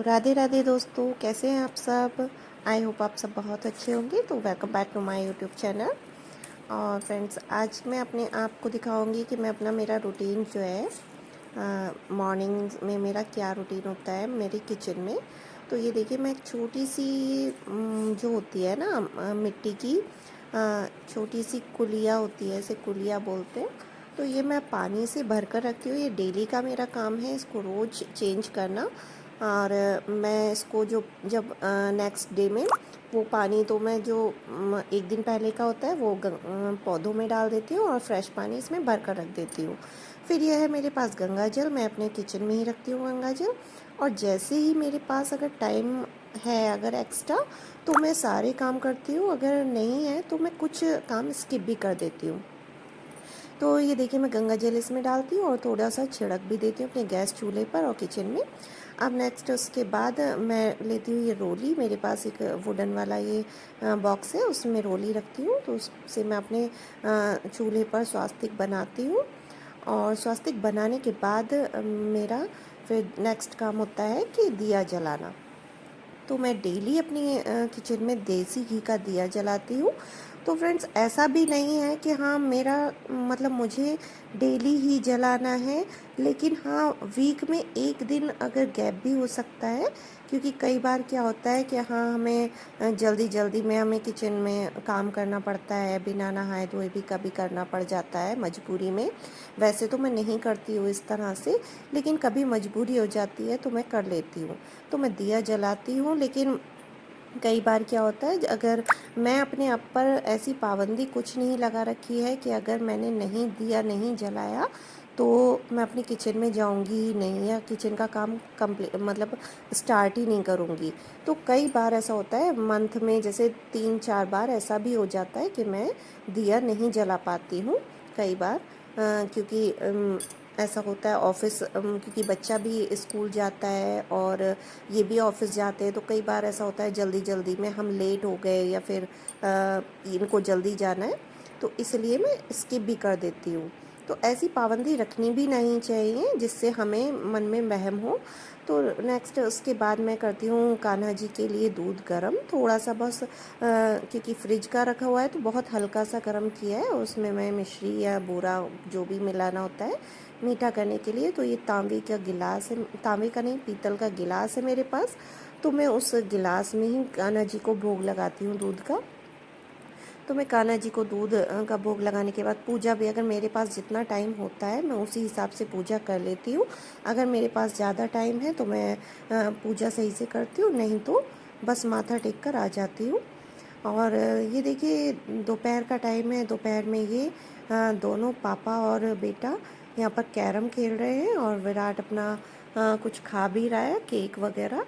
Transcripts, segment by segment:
राधे राधे दोस्तों, कैसे हैं आप सब। आई होप आप सब बहुत अच्छे होंगे। तो welcome back to my YouTube channel. और फ्रेंड्स, आज मैं अपने आप को दिखाऊंगी कि मैं अपना मेरा रूटीन जो है मॉर्निंग में मेरा क्या रूटीन होता है मेरे किचन में। तो ये देखिए, मैं एक छोटी सी जो होती है ना मिट्टी की छोटी सी कुलिया होती है, इसे कुलिया बोलते हैं। तो ये मैं पानी से भर कर रखती हूँ। ये डेली का मेरा काम है इसको रोज़ चेंज करना। और मैं इसको जब नेक्स्ट डे में वो पानी तो मैं जो एक दिन पहले का होता है वो पौधों में डाल देती हूँ और फ्रेश पानी इसमें भर कर रख देती हूँ। फिर यह है मेरे पास गंगा जल, मैं अपने किचन में ही रखती हूँ गंगा जल। और जैसे ही मेरे पास अगर टाइम है अगर एक्स्ट्रा, तो मैं सारे काम करती हूँ। अगर नहीं है तो मैं कुछ काम स्किप भी कर देती हूँ। तो ये देखिए, मैं गंगा जल इसमें डालती हूँ और थोड़ा सा छिड़क भी देती हूँ अपने गैस चूल्हे पर और किचन में। अब नेक्स्ट उसके बाद मैं लेती हूँ ये रोली। मेरे पास एक वुडन वाला ये बॉक्स है, उसमें रोली रखती हूँ। तो उससे मैं अपने चूल्हे पर स्वास्तिक बनाती हूँ। और स्वास्तिक बनाने के बाद मेरा फिर नेक्स्ट काम होता है कि दिया जलाना। तो मैं डेली अपनी किचन में देसी घी का दिया जलाती हूँ। तो फ्रेंड्स, ऐसा भी नहीं है कि हाँ मेरा मतलब मुझे डेली ही जलाना है, लेकिन हाँ वीक में एक दिन अगर गैप भी हो सकता है। क्योंकि कई बार क्या होता है कि हाँ हमें जल्दी जल्दी में हमें किचन में काम करना पड़ता है, बिना नहाए धोए भी कभी करना पड़ जाता है मजबूरी में। वैसे तो मैं नहीं करती हूँ इस तरह से, लेकिन कभी मजबूरी हो जाती है तो मैं कर लेती हूँ। तो मैं दिया जलाती हूँ। लेकिन कई बार क्या होता है, अगर मैं अपने आप पर ऐसी पाबंदी कुछ नहीं लगा रखी है कि अगर मैंने नहीं दिया नहीं जलाया तो मैं अपनी किचन में जाऊंगी ही नहीं, या किचन का काम कंप्लीट मतलब स्टार्ट ही नहीं करूंगी। तो कई बार ऐसा होता है मंथ में, जैसे 3-4 बार ऐसा भी हो जाता है कि मैं दिया नहीं जला पाती हूँ कई बार। क्योंकि ऐसा होता है ऑफिस, क्योंकि बच्चा भी स्कूल जाता है और ये भी ऑफिस जाते हैं। तो कई बार ऐसा होता है जल्दी जल्दी में हम लेट हो गए या फिर इनको जल्दी जाना है, तो इसलिए मैं स्किप भी कर देती हूँ। तो ऐसी पाबंदी रखनी भी नहीं चाहिए जिससे हमें मन में वहम हो। तो नेक्स्ट उसके बाद मैं करती हूँ कान्हा जी के लिए दूध गरम, थोड़ा सा बस क्योंकि फ्रिज का रखा हुआ है तो बहुत हल्का सा गरम किया है। उसमें मैं मिश्री या बूरा जो भी मिलाना होता है मीठा करने के लिए। तो ये तांबे का गिलास है, तांबे का नहीं पीतल का गिलास है मेरे पास। तो मैं उस गिलास में ही कान्हा जी को भोग लगाती हूँ दूध का। तो मैं कान्हा जी को दूध का भोग लगाने के बाद पूजा भी, अगर मेरे पास जितना टाइम होता है मैं उसी हिसाब से पूजा कर लेती हूँ। अगर मेरे पास ज़्यादा टाइम है तो मैं पूजा सही से करती हूँ, नहीं तो बस माथा टेक कर आ जाती हूँ। और ये देखिए, दोपहर का टाइम है। दोपहर में ये दोनों पापा और बेटा यहाँ पर कैरम खेल रहे हैं और विराट अपना कुछ खा भी रहा है, केक वगैरह।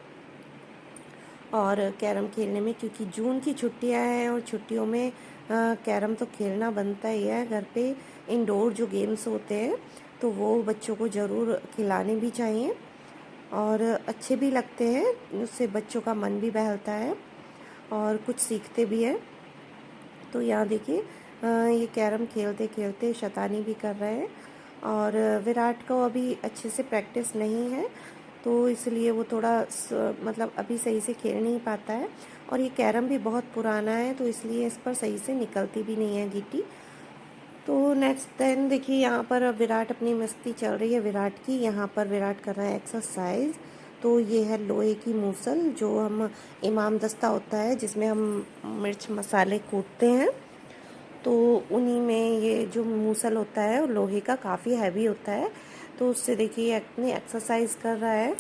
और कैरम खेलने में, क्योंकि जून की छुट्टियां हैं और छुट्टियों में कैरम तो खेलना बनता ही है घर पे। इंडोर जो गेम्स होते हैं तो वो बच्चों को ज़रूर खिलाने भी चाहिए और अच्छे भी लगते हैं। उससे बच्चों का मन भी बहलता है और कुछ सीखते भी हैं। तो यहाँ देखिए, ये कैरम खेलते खेलते शैतानी भी कर रहे हैं। और विराट को अभी अच्छे से प्रैक्टिस नहीं है, तो इसलिए वो थोड़ा मतलब अभी सही से खेल नहीं पाता है। और ये कैरम भी बहुत पुराना है तो इसलिए इस पर सही से निकलती भी नहीं है गीटी। तो नेक्स्ट देन देखिए, यहाँ पर विराट अपनी मस्ती चल रही है विराट की। यहाँ पर विराट कर रहा है एक्सरसाइज। तो ये है लोहे की मूसल, जो हम इमाम दस्ता होता है जिसमें हम मिर्च मसाले कूटते हैं। तो उन्हीं में ये जो मूसल होता है वो लोहे का काफ़ी हैवी होता है। तो उससे देखिए अपनी एक्सरसाइज कर रहा है।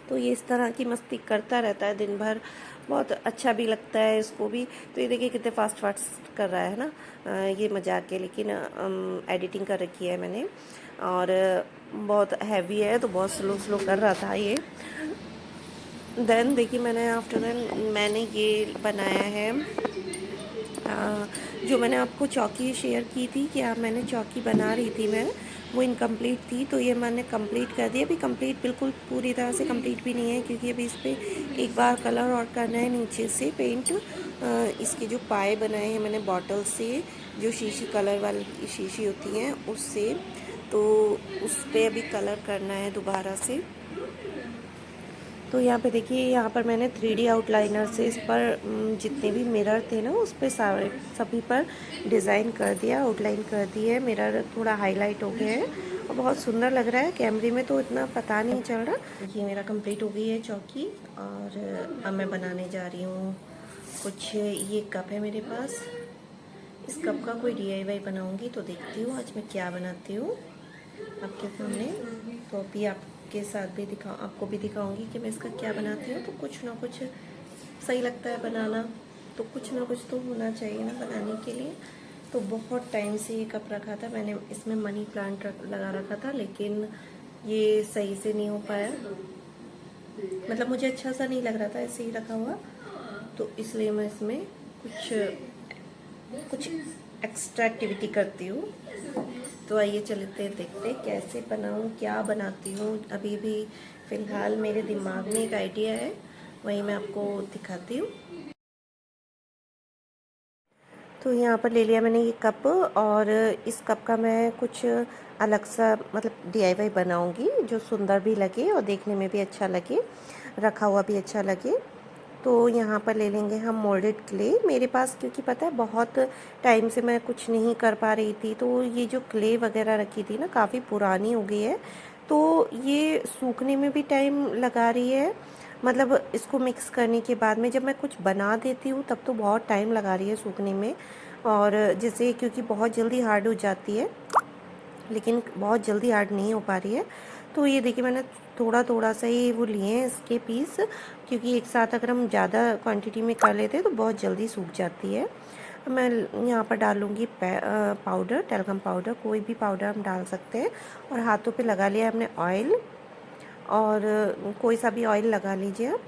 तो ये इस तरह की मस्ती करता रहता है दिन भर, बहुत अच्छा भी लगता है इसको भी। तो ये देखिए कितने फास्ट फास्ट कर रहा है ना। ये मजाक है, लेकिन एडिटिंग कर रखी है मैंने। और बहुत हैवी है तो बहुत स्लो स्लो कर रहा था ये। देन देखिए, मैंने आफ्टर देन मैंने ये बनाया है जो मैंने आपको चौकी शेयर की थी कि मैंने चौकी बना रही थी मैं, वो इनकम्प्लीट थी। तो ये मैंने कंप्लीट कर दी। अभी कंप्लीट बिल्कुल पूरी तरह से कंप्लीट भी नहीं है, क्योंकि अभी इस पर एक बार कलर और करना है नीचे से पेंट। इसके जो पाए बनाए हैं मैंने बॉटल से, जो शीशी कलर वाली शीशी होती हैं उससे, तो उस पर अभी कलर करना है दोबारा से। तो यहाँ पे देखिए, यहाँ पर मैंने 3D आउटलाइनर से इस पर जितने भी मिरर थे ना उस पर सारे सभी पर डिज़ाइन कर दिया, आउटलाइन कर दी है। मिरर थोड़ा हाईलाइट हो गया है और बहुत सुंदर लग रहा है। कैमरे में तो इतना पता नहीं चल रहा। ये मेरा कंप्लीट हो गई है चौकी, और अब मैं बनाने जा रही हूँ कुछ। ये कप है मेरे पास, इस कप का कोई DIY बनाऊंगी, तो देखती हूँ आज मैं क्या बनाती हूँ आपके सामने। तो अभी आपके साथ भी आपको भी दिखाऊंगी कि मैं इसका क्या बनाती हूँ। तो कुछ ना कुछ सही लगता है बनाना, तो कुछ ना कुछ तो होना चाहिए ना बनाने के लिए। तो बहुत टाइम से ये कप रखा था मैंने, इसमें मनी प्लांट लगा रखा था, लेकिन ये सही से नहीं हो पाया। मतलब मुझे अच्छा सा नहीं लग रहा था ऐसे ही रखा हुआ, तो इसलिए मैं इसमें कुछ कुछ एक्स्ट्रा एक्टिविटी करती हूँ। तो आइए चलते देखते कैसे बनाऊँ, क्या बनाती हूँ। अभी भी फ़िलहाल मेरे दिमाग में एक आइडिया है, वही मैं आपको दिखाती हूँ। तो यहाँ पर ले लिया मैंने ये कप, और इस कप का मैं कुछ अलग सा मतलब DIY बनाऊँगी जो सुंदर भी लगे और देखने में भी अच्छा लगे, रखा हुआ भी अच्छा लगे। तो यहाँ पर ले लेंगे हम मोल्डेड क्ले। मेरे पास क्योंकि पता है बहुत टाइम से मैं कुछ नहीं कर पा रही थी, तो ये जो क्ले वगैरह रखी थी ना काफ़ी पुरानी हो गई है, तो ये सूखने में भी टाइम लगा रही है। मतलब इसको मिक्स करने के बाद में जब मैं कुछ बना देती हूँ तब तो बहुत टाइम लगा रही है सूखने में, और जैसे क्योंकि बहुत जल्दी हार्ड हो जाती है, लेकिन बहुत जल्दी हार्ड नहीं हो पा रही है। तो ये देखिए मैंने थोड़ा थोड़ा सा ही वो लिए हैं इसके पीस, क्योंकि एक साथ अगर हम ज़्यादा क्वांटिटी में कर लेते हैं तो बहुत जल्दी सूख जाती है। मैं यहाँ पर डालूँगी पाउडर, टैल्कम पाउडर, कोई भी पाउडर हम डाल सकते हैं। और हाथों पे लगा लिया हमने ऑयल, और कोई सा भी ऑयल लगा लीजिए आप।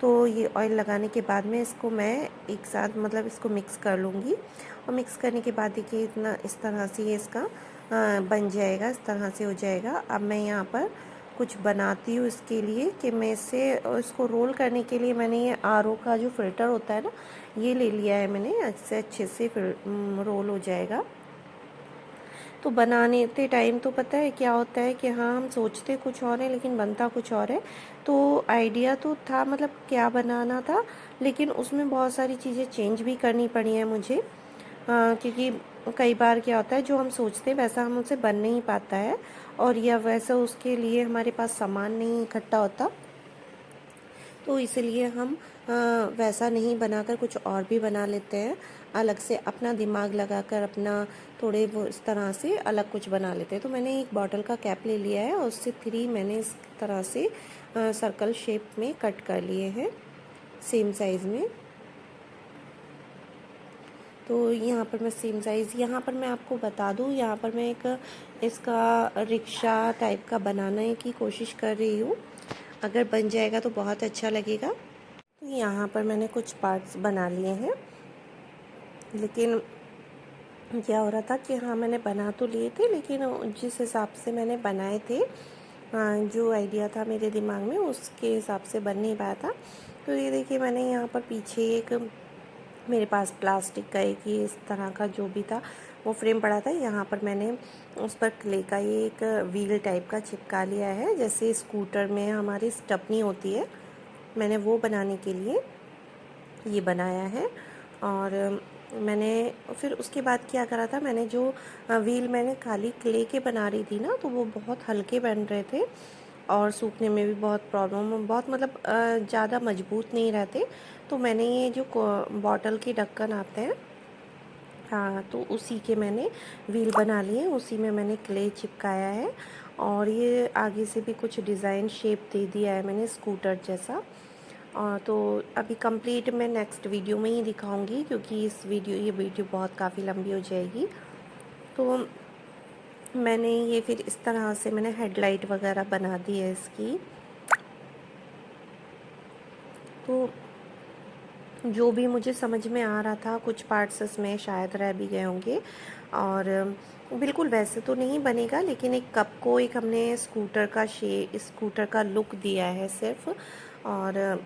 तो ये ऑयल लगाने के बाद में इसको मैं एक साथ मतलब इसको मिक्स कर लूँगी, और मिक्स करने के बाद देखिए इतना इस तरह से ये इसका बन जाएगा, इस तरह से हो जाएगा। अब मैं यहाँ पर कुछ बनाती हूँ इसके लिए कि मैं इसको रोल करने के लिए मैंने ये RO का जो फ़िल्टर होता है ना, ये ले लिया है मैंने। इससे अच्छे से रोल हो जाएगा। तो बनाने के टाइम तो पता है क्या होता है कि हाँ हम सोचते कुछ और है लेकिन बनता कुछ और है। तो आइडिया तो था मतलब क्या बनाना था, लेकिन उसमें बहुत सारी चीज़ें चेंज भी करनी पड़ी हैं मुझे, क्योंकि कई बार क्या होता है जो हम सोचते हैं वैसा हमसे बन नहीं पाता है, और या वैसा उसके लिए हमारे पास सामान नहीं इकट्ठा होता। तो इसलिए हम वैसा नहीं बनाकर कुछ और भी बना लेते हैं, अलग से अपना दिमाग लगाकर अपना थोड़े वो इस तरह से अलग कुछ बना लेते हैं। तो मैंने एक बॉटल का कैप ले लिया है और उससे 3 मैंने इस तरह से सर्कल शेप में कट कर लिए हैं सेम साइज़ में। तो यहाँ पर मैं सेम साइज़, यहाँ पर मैं आपको बता दूँ, यहाँ पर मैं एक इसका रिक्शा टाइप का बनाने की कोशिश कर रही हूँ। अगर बन जाएगा तो बहुत अच्छा लगेगा। तो यहाँ पर मैंने कुछ पार्ट्स बना लिए हैं, लेकिन क्या हो रहा था कि हाँ मैंने बना तो लिए थे, लेकिन जिस हिसाब से मैंने बनाए थे, जो आइडिया था मेरे दिमाग में उसके हिसाब से बन नहीं पाया था। तो ये देखिए मैंने यहाँ पर पीछे एक मेरे पास प्लास्टिक का एक ये इस तरह का जो भी था वो फ्रेम पड़ा था, यहाँ पर मैंने उस पर क्ले का ये एक व्हील टाइप का चिपका लिया है, जैसे स्कूटर में हमारी स्टेपनी होती है, मैंने वो बनाने के लिए ये बनाया है। और मैंने फिर उसके बाद क्या करा था, मैंने जो व्हील मैंने खाली क्ले के बना रही थी ना, तो वो बहुत हल्के बन रहे थे और सूखने में भी बहुत प्रॉब्लम, बहुत मतलब ज़्यादा मजबूत नहीं रहते। तो मैंने ये जो बॉटल के ढक्कन आते हैं, हाँ, तो उसी के मैंने व्हील बना लिए, उसी में मैंने क्ले चिपकाया है। और ये आगे से भी कुछ डिज़ाइन शेप दे दिया है मैंने स्कूटर जैसा। तो अभी कंप्लीट मैं नेक्स्ट वीडियो में ही दिखाऊंगी, क्योंकि ये वीडियो बहुत काफ़ी लंबी हो जाएगी। तो मैंने ये फिर इस तरह से मैंने हेडलाइट वगैरह बना दी है इसकी। तो जो भी मुझे समझ में आ रहा था, कुछ पार्ट्स इसमें शायद रह भी गए होंगे, और बिल्कुल वैसे तो नहीं बनेगा, लेकिन एक कप को एक हमने स्कूटर का लुक दिया है सिर्फ, और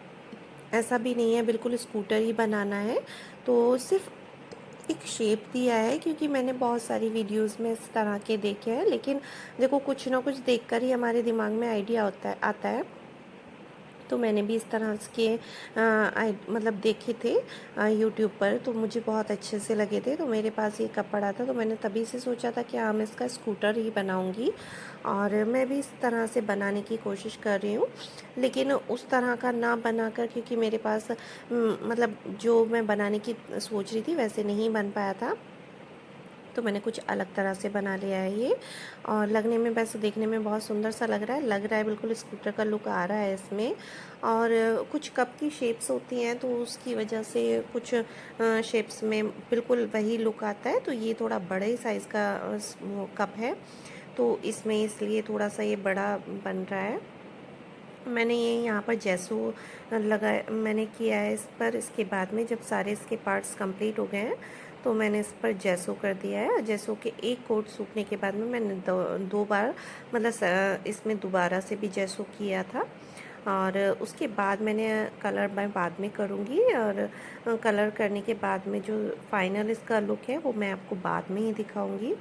ऐसा भी नहीं है बिल्कुल स्कूटर ही बनाना है। तो सिर्फ एक शेप दिया है, क्योंकि मैंने बहुत सारी वीडियोस में इस तरह के देखे हैं, लेकिन देखो कुछ ना कुछ देखकर ही हमारे दिमाग में आइडिया आता है। तो मैंने भी इस तरह के मतलब देखे थे यूट्यूब पर, तो मुझे बहुत अच्छे से लगे थे। तो मेरे पास ये कप पड़ा था, तो मैंने तभी से सोचा था कि हाँ मैं इसका स्कूटर ही बनाऊंगी। और मैं भी इस तरह से बनाने की कोशिश कर रही हूँ, लेकिन उस तरह का ना बनाकर, क्योंकि मेरे पास मतलब जो मैं बनाने की सोच रही थी वैसे नहीं बन पाया था। तो मैंने कुछ अलग तरह से बना लिया है ये। और लगने में, वैसे देखने में बहुत सुंदर सा लग रहा है बिल्कुल स्कूटर का लुक आ रहा है इसमें। और कुछ कप की शेप्स होती हैं, तो उसकी वजह से कुछ शेप्स में बिल्कुल वही लुक आता है। तो ये थोड़ा बड़े साइज़ का कप है, तो इसमें इसलिए थोड़ा सा ये बड़ा बन रहा है। मैंने ये यहाँ पर जैसो मैंने किया है इस पर। इसके बाद में जब सारे इसके पार्ट्स कंप्लीट हो गए हैं, तो मैंने इस पर जैसो कर दिया है। जैसो के एक कोट सूखने के बाद में मैंने दो बार मतलब इसमें दोबारा से भी जैसो किया था। और उसके बाद मैंने कलर मैं बाद में करूँगी, और कलर करने के बाद में जो फाइनल इसका लुक है वो मैं आपको बाद में ही दिखाऊँगी।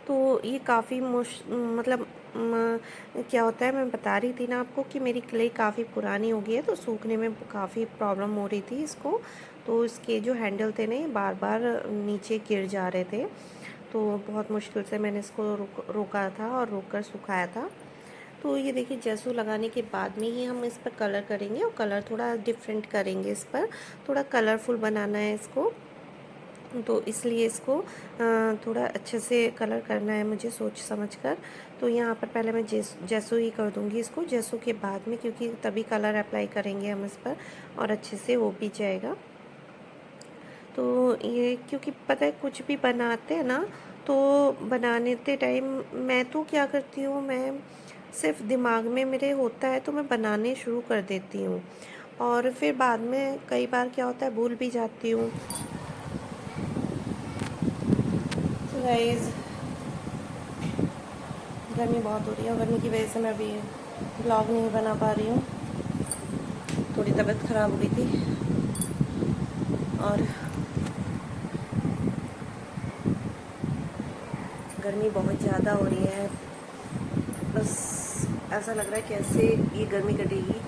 तो ये काफ़ी मतलब क्या होता है, मैं बता रही थी ना आपको कि मेरी क्ले काफ़ी पुरानी हो गई है, तो सूखने में काफ़ी प्रॉब्लम हो रही थी इसको। तो इसके जो हैंडल थे ना, ये बार बार नीचे गिर जा रहे थे। तो बहुत मुश्किल से मैंने इसको रोका था और रोक कर सुखाया था। तो ये देखिए, जैसू लगाने के बाद में ही हम इस पर कलर करेंगे, और कलर थोड़ा डिफरेंट करेंगे। इस पर थोड़ा कलरफुल बनाना है इसको, तो इसलिए इसको थोड़ा अच्छे से कलर करना है मुझे सोच समझ कर। तो यहाँ पर पहले मैं जैसो ही कर दूँगी इसको, जैसो के बाद में, क्योंकि तभी कलर अप्लाई करेंगे हम इस पर और अच्छे से हो भी जाएगा। तो ये, क्योंकि पता है कुछ भी बनाते हैं ना, तो बनाने के टाइम मैं तो क्या करती हूँ, मैं सिर्फ दिमाग में मेरे होता है तो मैं बनाने शुरू कर देती हूँ, और फिर बाद में कई बार क्या होता है भूल भी जाती हूँ। तो गाइस, गर्मी बहुत हो रही है, और गर्मी की वजह से मैं अभी ब्लॉग नहीं बना पा रही हूँ। थोड़ी तबीयत ख़राब हो गई थी, और गर्मी बहुत ज़्यादा हो रही है। बस ऐसा लग रहा है कैसे ये गर्मी कटेगी,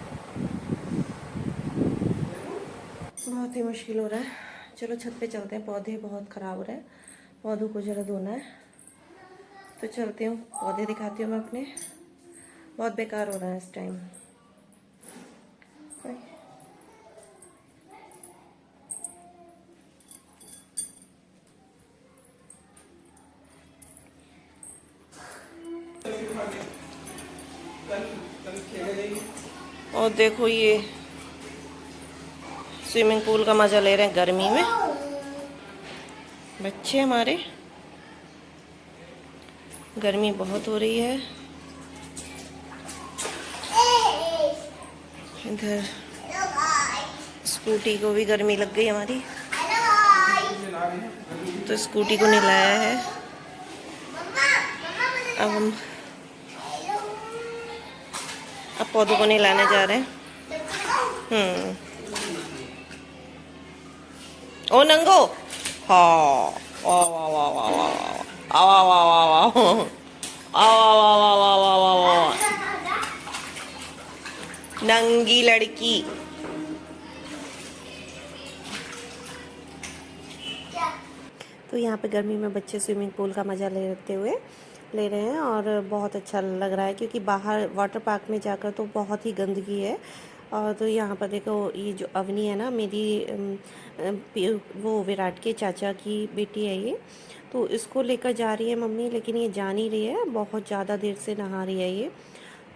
बहुत ही मुश्किल हो रहा है। चलो छत पे चलते हैं, पौधे बहुत ख़राब हो रहे हैं, पौधों को ज़रा धोना है। तो चलती हूँ, पौधे दिखाती हूँ मैं अपने। बहुत बेकार हो रहा है इस टाइम। और देखो, ये स्विमिंग पूल का मज़ा ले रहे हैं गर्मी में बच्चे हमारे। गर्मी बहुत हो रही है। इधर स्कूटी को भी गर्मी लग गई हमारी, तो स्कूटी को नहलाया है। अब पौधों को नहलाने जा रहे हैं। ओ नंगो, हाँ, वाह वाह वाह वाह वाह वाह वाह वाह वाह वाह वाह वाह वाह वाह वाह वाह, नंगी लड़की। तो यहाँ पे गर्मी में बच्चे स्विमिंग पूल का मज़ा ले रहे हैं, और बहुत अच्छा लग रहा है, क्योंकि बाहर वाटर पार्क में जाकर तो बहुत ही गंदगी है। और तो यहाँ पर देखो, ये जो अवनी है ना मेरी, वो विराट के चाचा की बेटी है ये, तो इसको लेकर जा रही है मम्मी, लेकिन ये जा नहीं रही है, बहुत ज़्यादा देर से नहा रही है ये,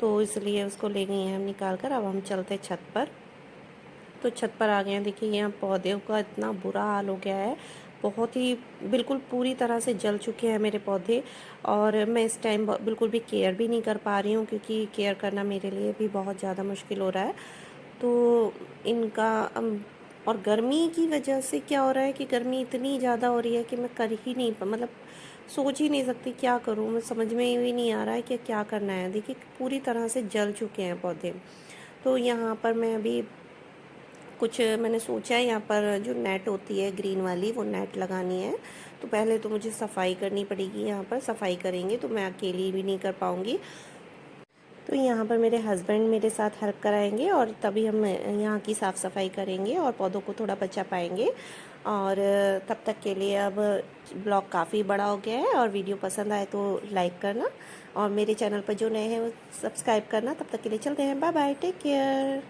तो इसलिए उसको ले गई हैं हम निकाल कर। अब हम चलते हैं छत पर। तो छत पर आ गए हैं। देखिए, यहाँ पौधों का इतना बुरा हाल हो गया है, बहुत ही बिल्कुल पूरी तरह से जल चुके हैं मेरे पौधे। और मैं इस टाइम बिल्कुल भी केयर भी नहीं कर पा रही हूँ, क्योंकि केयर करना मेरे लिए भी बहुत ज़्यादा मुश्किल हो रहा है। तो इनका और गर्मी की वजह से क्या हो रहा है कि गर्मी इतनी ज़्यादा हो रही है कि मैं कर ही नहीं, मतलब सोच ही नहीं सकती क्या करूँ। मैं समझ में ही नहीं आ रहा है कि क्या करना है। देखिए, पूरी तरह से जल चुके हैं पौधे। तो यहाँ पर मैं अभी कुछ मैंने सोचा है, यहाँ पर जो नेट होती है ग्रीन वाली, वो नेट लगानी है। तो पहले तो मुझे सफाई करनी पड़ेगी, यहाँ पर सफाई करेंगे तो मैं अकेली भी नहीं कर पाऊँगी। तो यहाँ पर मेरे हस्बैंड मेरे साथ हेल्प कराएंगे और तभी हम यहाँ की साफ़ सफाई करेंगे और पौधों को थोड़ा बचा पाएंगे। और तब तक के लिए अब ब्लॉग काफ़ी बड़ा हो गया है, और वीडियो पसंद आए तो लाइक करना, और मेरे चैनल पर जो नए हैं वो सब्सक्राइब करना। तब तक के लिए चलते हैं, बाय बाय, टेक केयर।